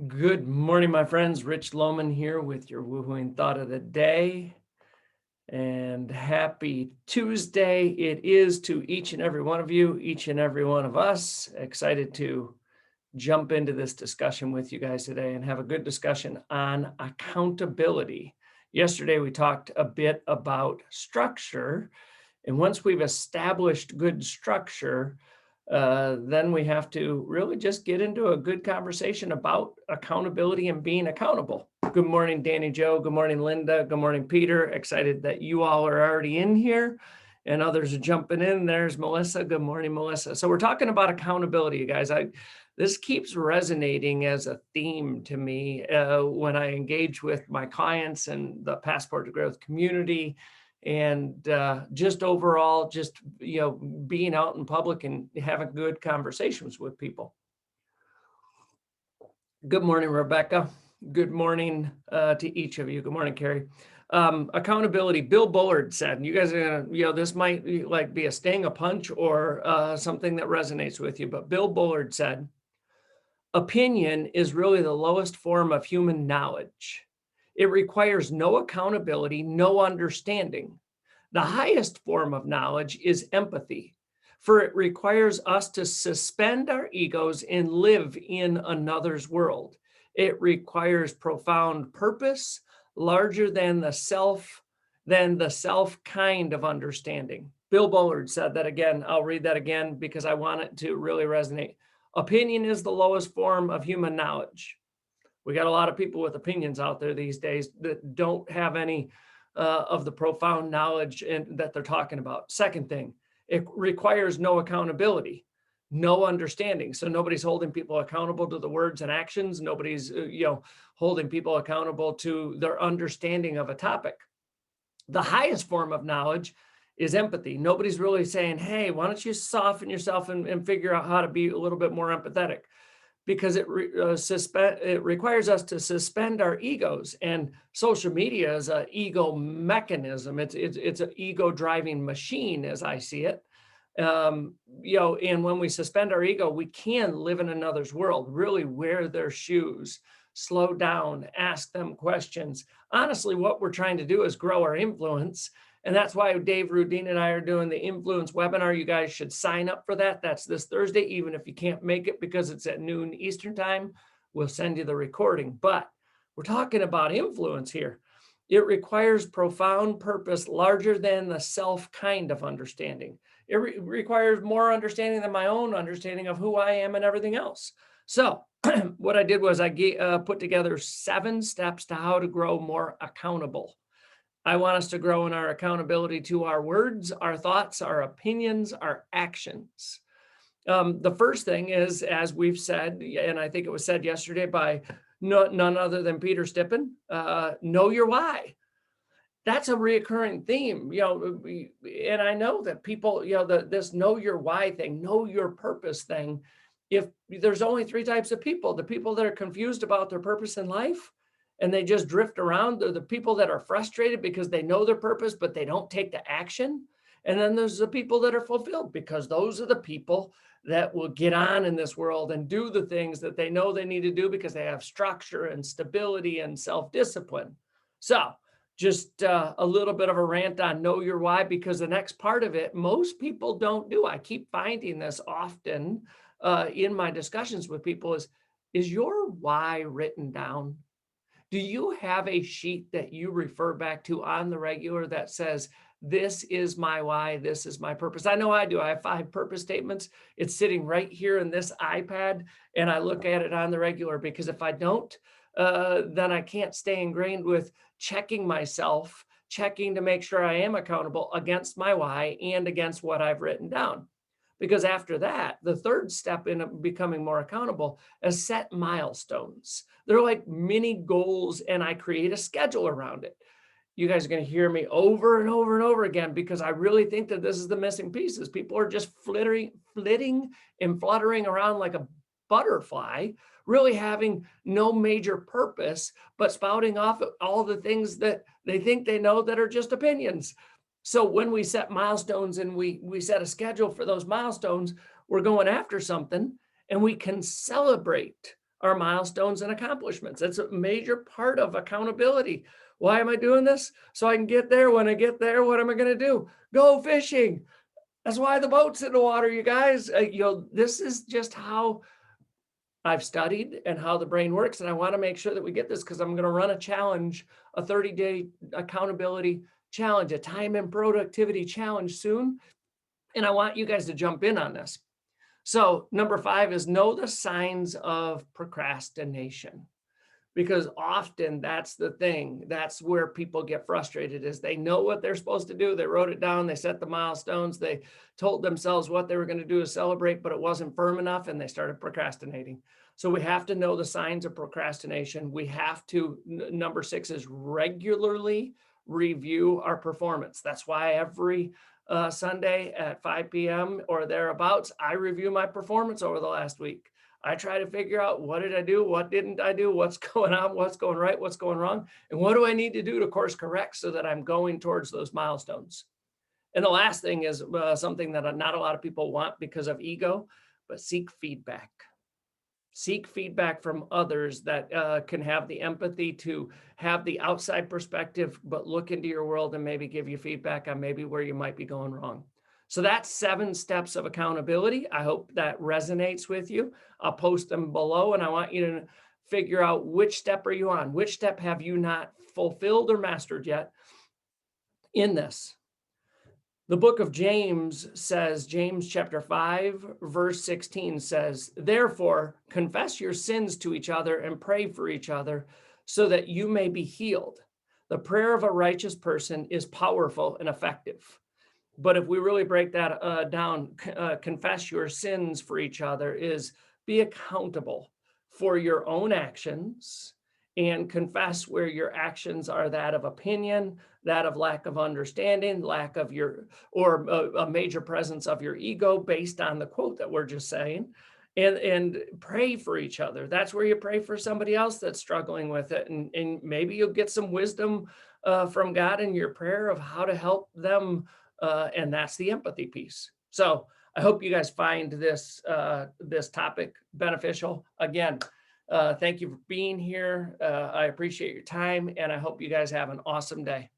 Good morning, my friends. Rich Lohman here with your woohooing thought of the day. And happy Tuesday. It is to each and every one of you, each and every one of us. Excited to jump into this discussion with you guys today and have a good discussion on accountability. Yesterday, we talked a bit about structure. And once we've established good structure, then we have to really just get into a good conversation about accountability and being accountable. Good morning, Danny Joe. Good morning, Linda. Good morning, Peter. Excited that you all are already in here and others are jumping in. There's Melissa. Good morning, Melissa. So we're talking about accountability, you guys. This keeps resonating as a theme to me when I engage with my clients and the Passport to Growth community, and just overall, just being out in public and having good conversations with people. Good morning, Rebecca. Good morning to each of you. Good morning, Carrie. Accountability. Bill Bullard said, you guys are gonna, this might be a sting, a punch, or something that resonates with you. But Bill Bullard said, opinion is really the lowest form of human knowledge. It requires no accountability, no understanding. The highest form of knowledge is empathy, for it requires us to suspend our egos and live in another's world. It requires profound purpose, larger than the self kind of understanding. Bill Bullard said that again. I'll read that again because I want it to really resonate. Opinion is the lowest form of human knowledge. We got a lot of people with opinions out there these days that don't have any of the profound knowledge that they're talking about. Second thing, it requires no accountability, no understanding. So nobody's holding people accountable to the words and actions. Nobody's holding people accountable to their understanding of a topic. The highest form of knowledge is empathy. Nobody's really saying, hey, why don't you soften yourself and figure out how to be a little bit more empathetic? Because it requires us to suspend our egos, and social media is an ego mechanism. It's an ego driving machine, as I see it. And when we suspend our ego, we can live in another's world, really wear their shoes, slow down, ask them questions. Honestly, what we're trying to do is grow our influence. And that's why Dave Rudine and I are doing the influence webinar. You guys should sign up for that. That's this Thursday, even if you can't make it because it's at noon Eastern time, we'll send you the recording. But we're talking about influence here. It requires profound purpose, larger than the self kind of understanding. It requires more understanding than my own understanding of who I am and everything else. So what I did was I put together 7 steps to how to grow more accountable. I want us to grow in our accountability to our words, our thoughts, our opinions, our actions. The first thing is, as we've said, and I think it was said yesterday by none other than Peter Stippen, know your why. That's a reoccurring theme, and I know that people, this know your why thing, know your purpose thing. If there's only 3 types of people, the people that are confused about their purpose in life, and they just drift around. They're the people that are frustrated because they know their purpose, but they don't take the action. And then there's the people that are fulfilled, because those are the people that will get on in this world and do the things that they know they need to do because they have structure and stability and self-discipline. So just a little bit of a rant on know your why, because the next part of it, most people don't do. I keep finding this often in my discussions with people is your why written down? Do you have a sheet that you refer back to on the regular that says, this is my why, this is my purpose? I know I do. I have 5 purpose statements. It's sitting right here in this iPad, and I look at it on the regular, because if I don't, then I can't stay ingrained with checking myself, checking to make sure I am accountable against my why and against what I've written down. Because after that, the third step in becoming more accountable is set milestones. They're like mini goals, and I create a schedule around it. You guys are going to hear me over and over and over again, because I really think that this is the missing pieces. People are just flitting and fluttering around like a butterfly, really having no major purpose, but spouting off all the things that they think they know that are just opinions. So when we set milestones and we set a schedule for those milestones, we're going after something, and we can celebrate our milestones and accomplishments. It's a major part of accountability. Why am I doing this? So I can get there. When I get there, what am I going to do? Go fishing. That's why the boat's in the water, you guys. This is just how I've studied and how the brain works. And I want to make sure that we get this because I'm going to run a challenge, a 30-day accountability challenge, a time and productivity challenge soon. And I want you guys to jump in on this. So number 5 is know the signs of procrastination, because often that's the thing. That's where people get frustrated, is they know what they're supposed to do. They wrote it down. They set the milestones. They told themselves what they were going to do to celebrate, but it wasn't firm enough and they started procrastinating. So we have to know the signs of procrastination. We have to, number 6 is regularly review our performance. That's why every Sunday at 5 p.m. or thereabouts, I review my performance over the last week. I try to figure out, what did I do? What didn't I do? What's going on? What's going right? What's going wrong? And what do I need to do to course correct so that I'm going towards those milestones? And the last thing is something that not a lot of people want because of ego, but seek feedback. Seek feedback from others that can have the empathy to have the outside perspective, but look into your world and maybe give you feedback on maybe where you might be going wrong. So that's 7 steps of accountability. I hope that resonates with you. I'll post them below, and I want you to figure out, which step are you on? Which step have you not fulfilled or mastered yet in this? The book of James says, James chapter 5, verse 16 says, therefore, confess your sins to each other and pray for each other so that you may be healed. The prayer of a righteous person is powerful and effective. But if we really break that down, confess your sins for each other is be accountable for your own actions and confess where your actions are that of opinion, that of lack of understanding, lack of or a major presence of your ego based on the quote that we're just saying, and pray for each other. That's where you pray for somebody else that's struggling with it. And maybe you'll get some wisdom from God in your prayer of how to help them. And that's the empathy piece. So I hope you guys find this topic beneficial. Again, thank you for being here. I appreciate your time, and I hope you guys have an awesome day.